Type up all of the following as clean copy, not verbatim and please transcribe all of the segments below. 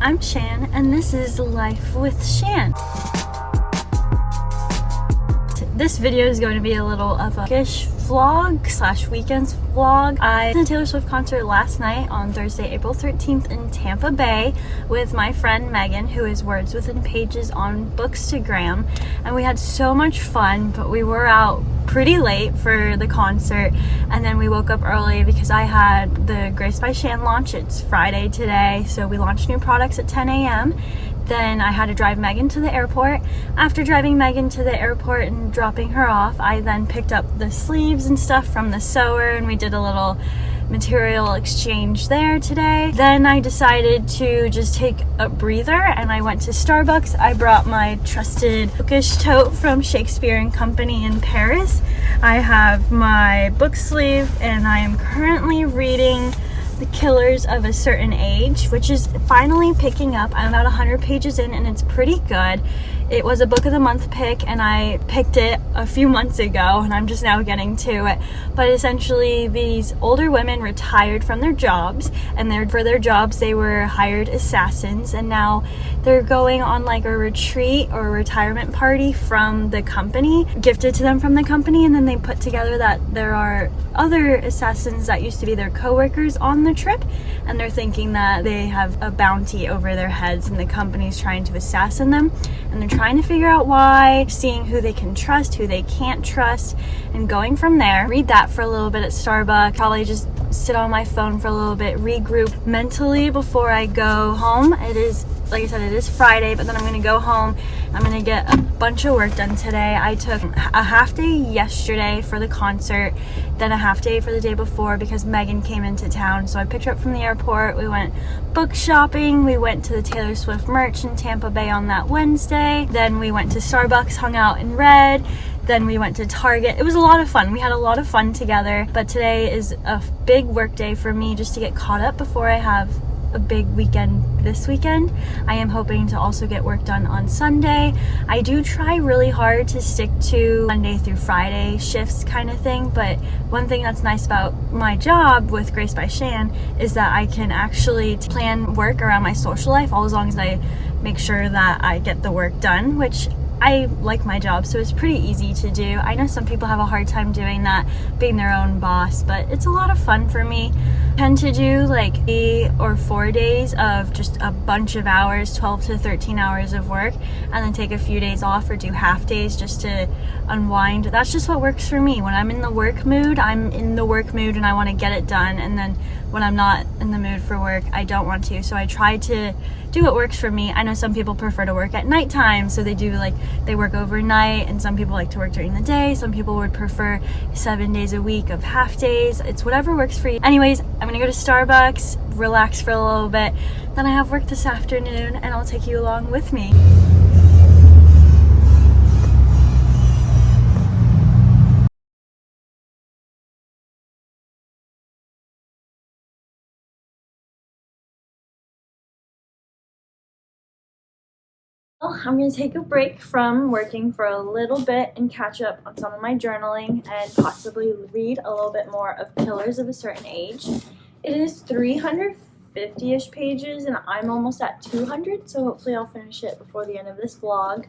I'm Shan, and this is Life with Shan. This video is going to be a little of a ish vlog slash weekends vlog. I went to the Taylor Swift concert last night on Thursday, April 13th in Tampa Bay with my friend Megan, who is Words Within Pages on Bookstagram, and we had so much fun, but we were out pretty late for the concert, and then we woke up early because I had the Grace by Shan launch. It's Friday today, so we launched new products at 10 a.m. Then I had to drive Megan to the airport. After driving Megan to the airport and dropping her off, I then picked up the sleeves and stuff from the sewer, and we did a little material exchange there today. Then I decided to just take a breather and I went to Starbucks. I brought my trusted bookish tote from Shakespeare & Company in Paris. I have my book sleeve and I am currently reading The Killers of a Certain Age, which is finally picking up. I'm about 100 pages in and it's pretty good. It was a book of the month pick and I picked it a few months ago and I'm just now getting to it. But essentially these older women retired from their jobs, and for their jobs they were hired assassins, and now they're going on like a retreat or a retirement party from the company, gifted to them from the company, and then they put together that there are other assassins that used to be their co-workers on the trip, and they're thinking that they have a bounty over their heads and the company's trying to assassin them, and they're trying to figure out why, seeing who they can trust, who they can't trust, and going from there. Read that for a little bit at Starbucks, probably just sit on my phone for a little bit, regroup mentally before I go home. It is, like I said, it is Friday, but then I'm going to go home. I'm going to get a bunch of work done today. I took a half day yesterday for the concert, then a half day for the day before because Megan came into town. So I picked her up from the airport. We went book shopping. We went to the Taylor Swift merch in Tampa Bay on that Wednesday. Then we went to Starbucks, hung out and read. Then we went to Target. It was a lot of fun. We had a lot of fun together. But today is a big work day for me just to get caught up before I have a big weekend this weekend. I am hoping to also get work done on Sunday. I do try really hard to stick to Monday through Friday shifts kind of thing, but one thing that's nice about my job with Grace by Shan is that I can actually plan work around my social life, all as long as I make sure that I get the work done, which I like my job, so it's pretty easy to do. I know some people have a hard time doing that, being their own boss, but it's a lot of fun for me. I tend to do like 8 or 4 days of just a bunch of hours, 12 to 13 hours of work, and then take a few days off or do half days just to unwind. That's just what works for me. When I'm in the work mood, I'm in the work mood and I want to get it done, and then when I'm not in the mood for work, I don't want to. So I try to do what works for me. I know some people prefer to work at nighttime, so they work overnight, and some people like to work during the day. Some people would prefer 7 days a week of half days. It's whatever works for you. Anyways, I'm gonna go to Starbucks, relax for a little bit. Then I have work this afternoon and I'll take you along with me. I'm going to take a break from working for a little bit and catch up on some of my journaling and possibly read a little bit more of Killers of a Certain Age. It is 350-ish pages and I'm almost at 200, so hopefully I'll finish it before the end of this vlog.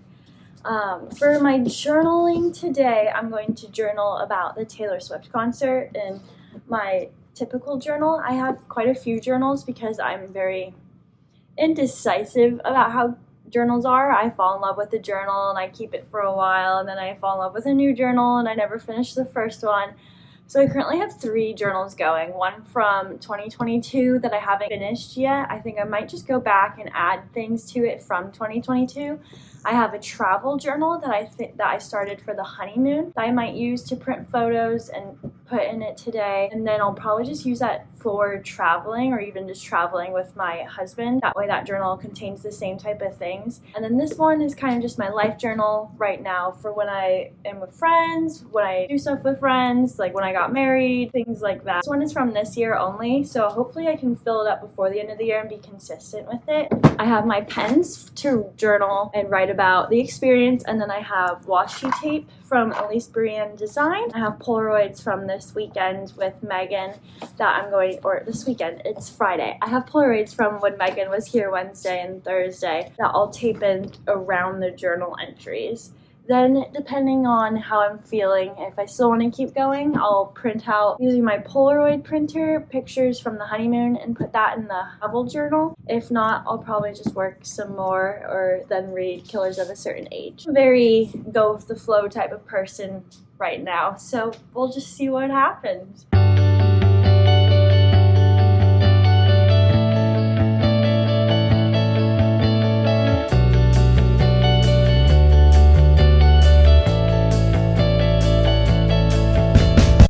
For my journaling today, I'm going to journal about the Taylor Swift concert. In my typical journal, I have quite a few journals because I'm very indecisive about how journals are. I fall in love with the journal and I keep it for a while, and then I fall in love with a new journal and I never finish the first one. So I currently have 3 journals going. One from 2022 that I haven't finished yet. I think I might just go back and add things to it from 2022. I have a travel journal that I started for the honeymoon that I might use to print photos and put in it today. And then I'll probably just use that for traveling or even just traveling with my husband. That way that journal contains the same type of things. And then this one is kind of just my life journal right now for when I am with friends, when I do stuff with friends, like when I got married, things like that. This one is from this year only, so hopefully I can fill it up before the end of the year and be consistent with it. I have my pens to journal and write about the experience, and then I have washi tape from Elise Brienne Design. I have Polaroids from the this weekend with Megan that I'm going, or this weekend, it's Friday. I have Polaroids from when Megan was here Wednesday and Thursday that I'll tape in around the journal entries. Then, depending on how I'm feeling, if I still want to keep going, I'll print out, using my Polaroid printer, pictures from the honeymoon and put that in the travel journal. If not, I'll probably just work some more or then read Killers of a Certain Age. I'm a very go with the flow type of person right now, so we'll just see what happens.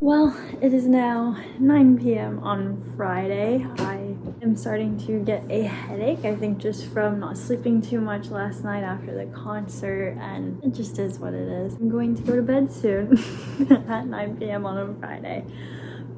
Well, it is now 9 p.m. on Friday. I am starting to get a headache, I think just from not sleeping too much last night after the concert, and it just is what it is. I'm going to go to bed soon at 9 p.m. on a Friday.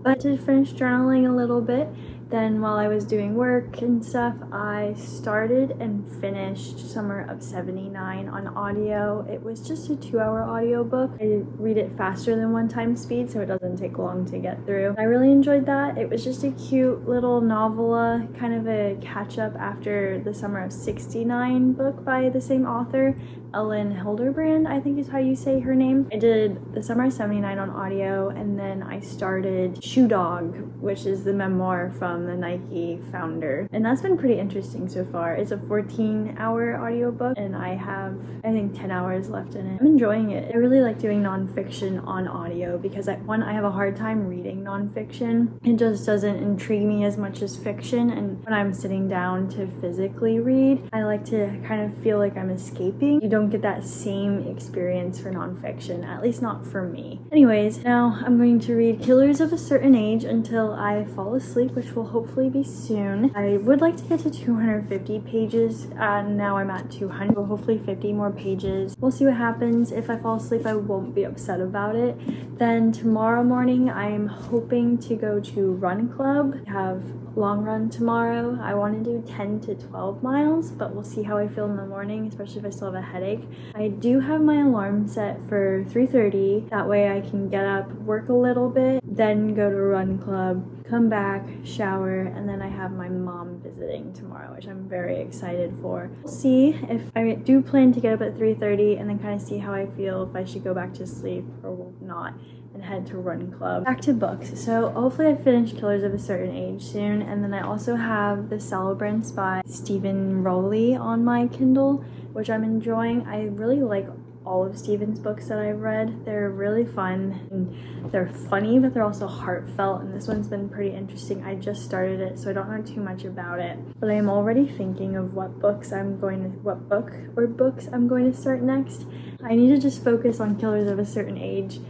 But to finish journaling a little bit, then while I was doing work and stuff, I started and finished Summer of '79 on audio. It was just a 2-hour audiobook. I read it faster than 1x speed, so it doesn't take long to get through. I really enjoyed that. It was just a cute little novella, kind of a catch-up after the Summer of '69 book by the same author, Ellen Hilderbrand, I think is how you say her name. I did the Summer of '79 on audio, and then I started Shoe Dog, which is the memoir from the Nike founder, and that's been pretty interesting so far. It's a 14-hour audiobook, and I have, I think, 10 hours left in it. I'm enjoying it. I really like doing nonfiction on audio because I have a hard time reading nonfiction. It just doesn't intrigue me as much as fiction, and when I'm sitting down to physically read, I like to kind of feel like I'm escaping. You don't get that same experience for nonfiction, at least not for me. Anyways, now I'm going to read Killers of a Certain Age until I fall asleep, which will hopefully be soon. I would like to get to 250 pages, and now I'm at 200, so hopefully 50 more pages. We'll see what happens. If I fall asleep, I won't be upset about it. Then tomorrow morning, I'm hoping to go to Run Club. I have long run tomorrow. I want to do 10 to 12 miles, but we'll see how I feel in the morning, especially if I still have a headache. I do have my alarm set for 3:30. That way I can get up, work a little bit, then go to Run Club, come back, shower, and then I have my mom visiting tomorrow, which I'm very excited for. We'll see if I do plan to get up at 3:30 and then kind of see how I feel, if I should go back to sleep or not, and head to Run Club. Back to books. So hopefully I finish Killers of a Certain Age soon, and then I also have The Celebrants by Stephen Rowley on my Kindle, which I'm enjoying. I really like all of Stephen's books that I've read. They're really fun and they're funny, but they're also heartfelt, and this one's been pretty interesting. I just started it, so I don't know too much about it, but I am already thinking of what books I'm going to start next. I need to just focus on Killers of a Certain Age,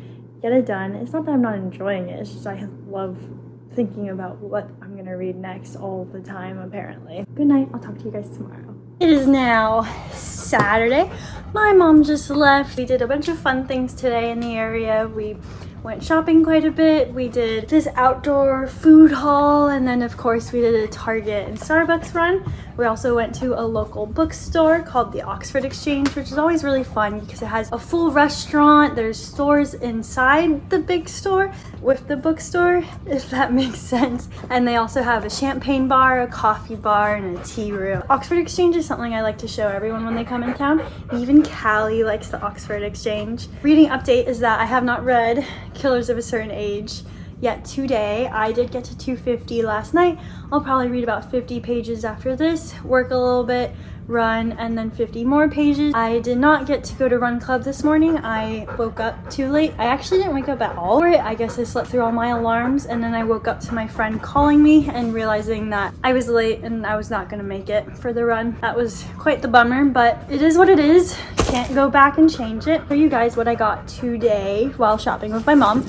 get it done. It's not that I'm not enjoying it, it's just I love thinking about what I'm gonna read next all the time, apparently. Good night, I'll talk to you guys tomorrow. It is now Saturday. My mom just left. We did a bunch of fun things today in the area. We went shopping quite a bit. We did this outdoor food haul, and then of course we did a Target and Starbucks run. We also went to a local bookstore called the Oxford Exchange, which is always really fun because it has a full restaurant. There's stores inside the big store with the bookstore, if that makes sense. And they also have a champagne bar, a coffee bar, and a tea room. Oxford Exchange is something I like to show everyone when they come in town. Even Callie likes the Oxford Exchange. Reading update is that I have not read Killers of a Certain Age yet today. I did get to 250 last night. I'll probably read about 50 pages after this, work a little bit, run, and then 50 more pages. I did not get to go to Run Club this morning. I woke up too late. I actually didn't wake up at all. I guess I slept through all my alarms, and then I woke up to my friend calling me and realizing that I was late and I was not gonna make it for the run. That was quite the bummer, but it is what it is. Can't go back and change it. For you guys, what I got today while shopping with my mom.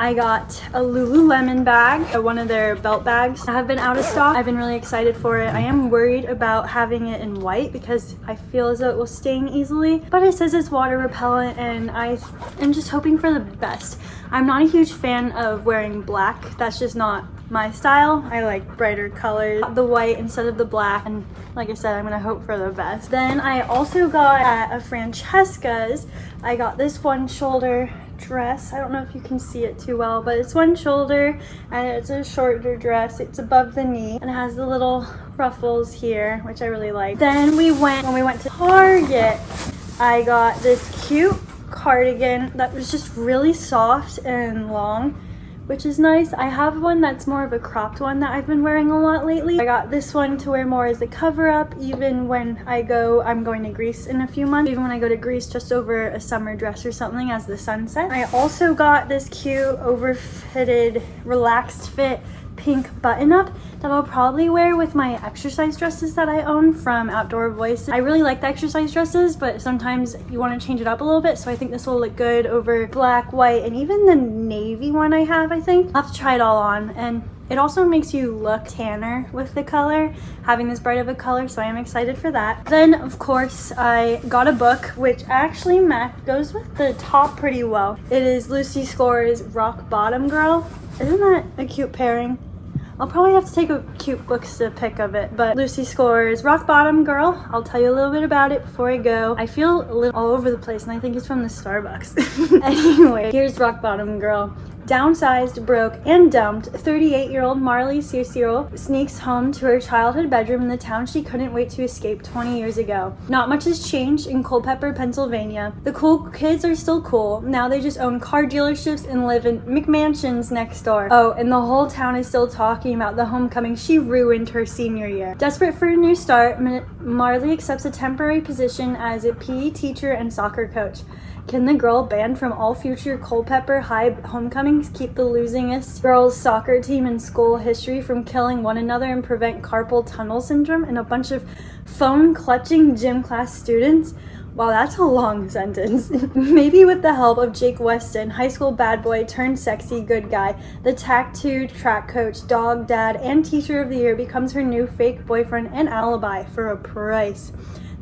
I got a Lululemon bag, one of their belt bags that have been out of stock. I've been really excited for it. I am worried about having it in white because I feel as though it will stain easily, but it says it's water repellent, and I am just hoping for the best. I'm not a huge fan of wearing black. That's just not my style. I like brighter colors, the white instead of the black, and like I said, I'm gonna hope for the best. Then I also got at a Francesca's, I got this one shoulder dress. I don't know if you can see it too well, but it's one shoulder and it's a shorter dress. It's above the knee and it has the little ruffles here, which I really like. Then when we went to Target, I got this cute cardigan that was just really soft and long, which is nice. I have one that's more of a cropped one that I've been wearing a lot lately. I got this one to wear more as a cover up, even when I'm going to Greece in a few months, even when I go to Greece just over a summer dress or something as the sun sets. I also got this cute overfitted relaxed fit pink button up that I'll probably wear with my exercise dresses that I own from Outdoor Voice. I really like the exercise dresses, but sometimes you want to change it up a little bit, so I think this will look good over black, white, and even the navy one I have, I think. I'll have to try it all on, and it also makes you look tanner with the color, having this bright of a color, so I am excited for that. Then, of course, I got a book, which actually goes with the top pretty well. It is Lucy Score's Rock Bottom Girl. Isn't that a cute pairing? I'll probably have to take a cute books pic of it, but Lucy Score's Rock Bottom Girl. I'll tell you a little bit about it before I go. I feel a little all over the place, and I think it's from the Starbucks. Anyway, here's Rock Bottom Girl. Downsized, broke, and dumped, 38-year-old Marley Cicero sneaks home to her childhood bedroom in the town she couldn't wait to escape 20 years ago. Not much has changed in Culpeper, Pennsylvania. The cool kids are still cool. Now they just own car dealerships and live in McMansions next door. Oh, and the whole town is still talking about the homecoming she ruined her senior year. Desperate for a new start, Marley accepts a temporary position as a PE teacher and soccer coach. Can the girl banned from all future Culpeper High homecomings keep the losingest girls' soccer team in school history from killing one another and prevent carpal tunnel syndrome and a bunch of phone-clutching gym class students? Wow, that's a long sentence. Maybe with the help of Jake Weston, high school bad boy turned sexy good guy, the tattooed track coach, dog dad, and teacher of the year becomes her new fake boyfriend and alibi for a price.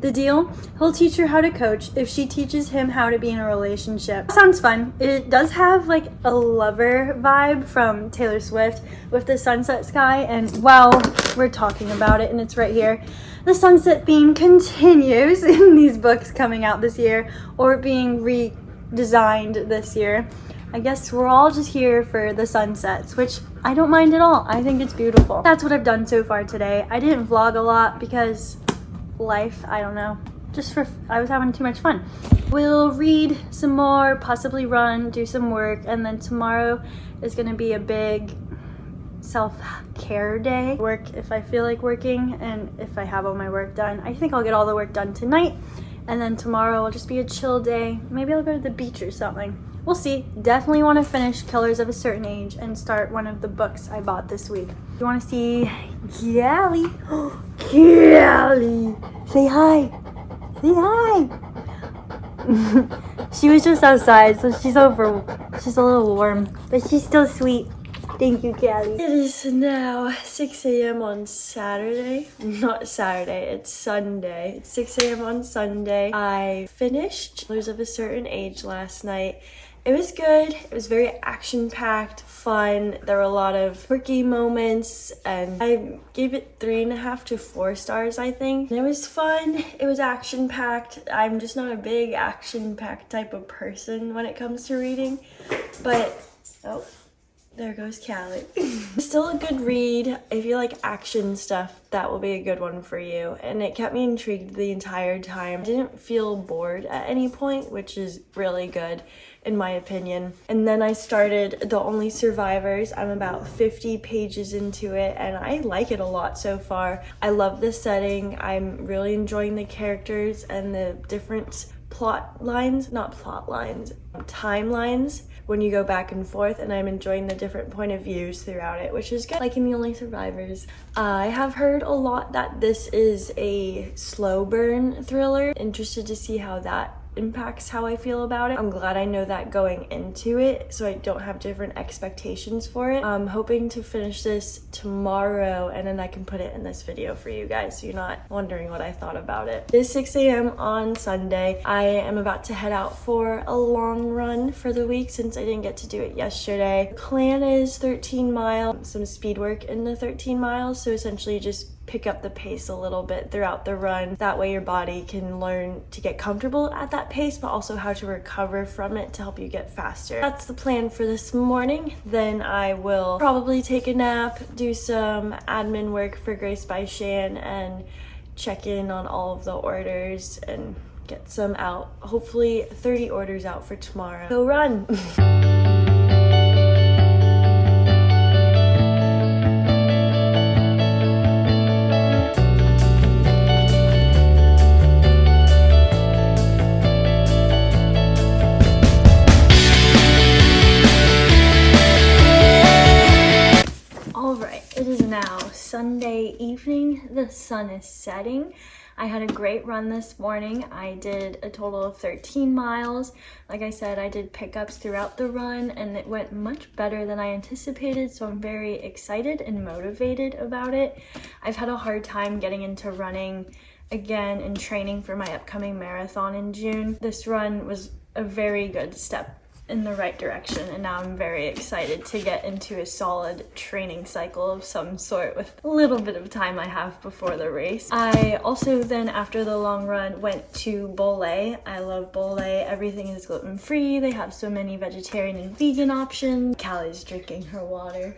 The deal? He'll teach her how to coach if she teaches him how to be in a relationship. Sounds fun. It does have like a lover vibe from Taylor Swift with the sunset sky, and while we're talking about it and it's right here, the sunset theme continues in these books coming out this year or being redesigned this year. I guess we're all just here for the sunsets, which I don't mind at all. I think it's beautiful. That's what I've done so far today. I didn't vlog a lot because life, I don't know, I was having too much fun. We'll read some more, possibly run, do some work, and then tomorrow is gonna be a big self-care day. Work if I feel like working and if I have all my work done. I think I'll get all the work done tonight, and then tomorrow will just be a chill day. Maybe I'll go to the beach or something. We'll see. Definitely want to finish Killers of a Certain Age and start one of the books I bought this week. You want to see Callie? Callie! Say hi! Say hi! She was just outside, so she's a little warm, but she's still sweet. Thank you, Callie. It is now 6 a.m. on Saturday. Not Saturday, it's Sunday. It's 6 a.m. on Sunday. I finished Killers of a Certain Age last night. It was good. It was very action-packed, fun. There were a lot of quirky moments, and I gave it 3.5 to 4 stars, I think. And it was fun. It was action-packed. I'm just not a big action-packed type of person when it comes to reading, but oh, there goes Callie. Still a good read. If you like action stuff, that will be a good one for you. And it kept me intrigued the entire time. I didn't feel bored at any point, which is really good in my opinion. And then I started The Only Survivors. I'm about 50 pages into it, and I like it a lot so far. I love the setting. I'm really enjoying the characters and the different timelines when you go back and forth, and I'm enjoying the different point of views throughout it, which is good. Liking The Only Survivors. I have heard a lot that this is a slow burn thriller. Interested to see how that impacts how I feel about it. I'm glad I know that going into it, so I don't have different expectations for it. I'm hoping to finish this tomorrow, and then I can put it in this video for you guys, so you're not wondering what I thought about it. It is 6 a.m. on Sunday. I am about to head out for a long run for the week since I didn't get to do it yesterday. The plan is 13 miles, some speed work in the 13 miles, so essentially just pick up the pace a little bit throughout the run. That way your body can learn to get comfortable at that pace, but also how to recover from it to help you get faster. That's the plan for this morning. Then I will probably take a nap, do some admin work for Grace by Shan, and check in on all of the orders and get some out. Hopefully 30 orders out for tomorrow. Go run! Sunday evening, the sun is setting. I had a great run this morning. I did a total of 13 miles. Like I said, I did pickups throughout the run and it went much better than I anticipated, so I'm very excited and motivated about it. I've had a hard time getting into running again and training for my upcoming marathon in June. This run was a very good step in the right direction, and now I'm very excited to get into a solid training cycle of some sort with a little bit of time I have before the race. I also then, after the long run, went to Bole. I love Bole. Everything is gluten-free. They have so many vegetarian and vegan options. Callie's drinking her water.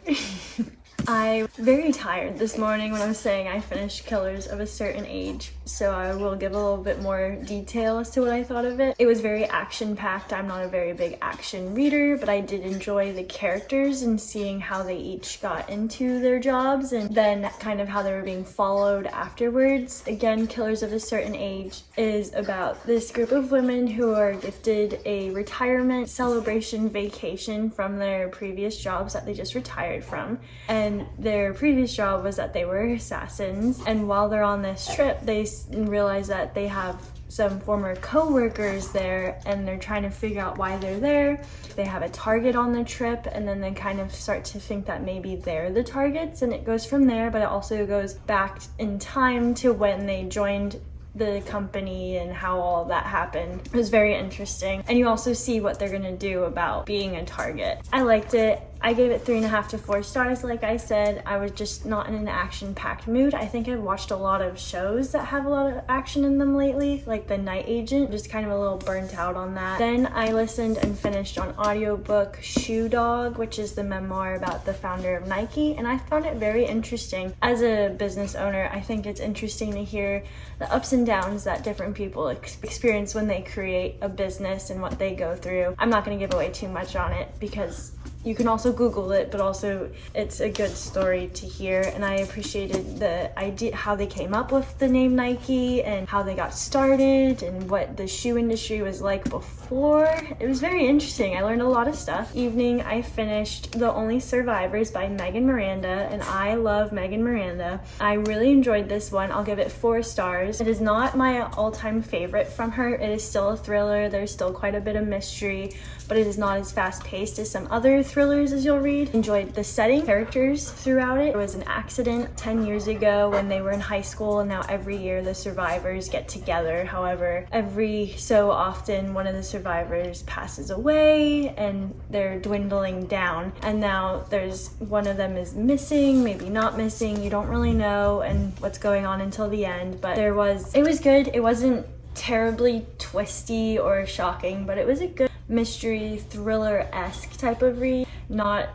I'm very tired this morning when I was saying I finished Killers of a Certain Age, so I will give a little bit more detail as to what I thought of it. It was very action-packed. I'm not a very big action reader, but I did enjoy the characters and seeing how they each got into their jobs and then kind of how they were being followed afterwards. Again, Killers of a Certain Age is about this group of women who are gifted a retirement celebration vacation from their previous jobs that they just retired from. And their previous job was that they were assassins, and while they're on this trip they realize that they have some former co-workers there and they're trying to figure out why they're there. They have a target on the trip, and then they kind of start to think that maybe they're the targets, and it goes from there, but it also goes back in time to when they joined the company and how all that happened. It was very interesting, and you also see what they're gonna do about being a target. I liked it. I gave it 3.5 to 4 stars. Like I said, I was just not in an action-packed mood. I think I've watched a lot of shows that have a lot of action in them lately, like The Night Agent, just kind of a little burnt out on that. Then I listened and finished on audiobook Shoe Dog, which is the memoir about the founder of Nike, and I found it very interesting. As a business owner, I think it's interesting to hear the ups and downs that different people experience when they create a business and what they go through. I'm not going to give away too much on it because you can also Google it, but also it's a good story to hear, and I appreciated the idea, how they came up with the name Nike and how they got started and what the shoe industry was like before. It was very interesting. I learned a lot of stuff. Evening, I finished The Only Survivors by Megan Miranda, and I love Megan Miranda. I really enjoyed this one. I'll give it 4 stars. It is not my all-time favorite from her. It is still a thriller. There's still quite a bit of mystery, but it is not as fast-paced as some other thrillers as you'll read. Enjoyed the setting, characters throughout it. It was an accident 10 years ago when they were in high school, and now every year the survivors get together. However, every so often one of the survivors passes away and they're dwindling down, and now there's one of them is missing, maybe not missing, you don't really know and what's going on until the end. But it was good. It wasn't terribly twisty or shocking, but it was a good mystery thriller-esque type of read. Not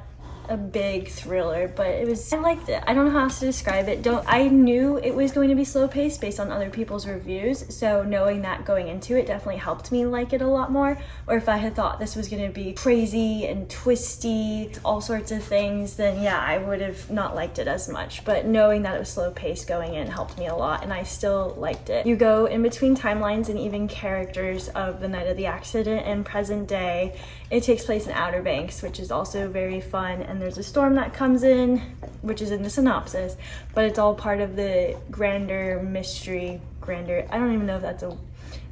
a big thriller, but I liked it. I don't know how else to describe it. I knew it was going to be slow paced based on other people's reviews, so knowing that going into it definitely helped me like it a lot more. Or if I had thought this was going to be crazy and twisty, all sorts of things, then yeah, I would have not liked it as much. But knowing that it was slow paced going in helped me a lot, and I still liked it. You go in between timelines and even characters of the night of the accident and present day. It takes place in Outer Banks, which is also very fun, and there's a storm that comes in, which is in the synopsis, but it's all part of the grander mystery. I don't even know if that's a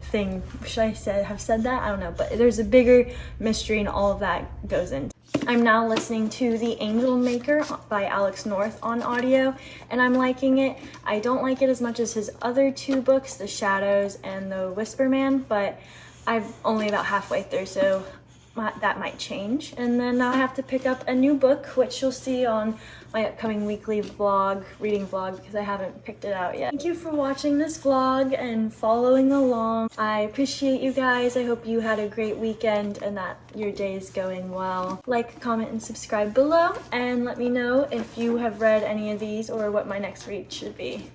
thing. Should I have said that? I don't know, but there's a bigger mystery and all of that goes in. I'm now listening to The Angel Maker by Alex North on audio, and I'm liking it. I don't like it as much as his other 2 books, The Shadows and The Whisper Man, but I'm only about halfway through, so that might change. And then I have to pick up a new book, which you'll see on my upcoming weekly vlog, reading vlog, because I haven't picked it out yet. Thank you for watching this vlog and following along. I appreciate you guys. I hope you had a great weekend and that your day is going well. Like, comment, and subscribe below, and let me know if you have read any of these or what my next read should be.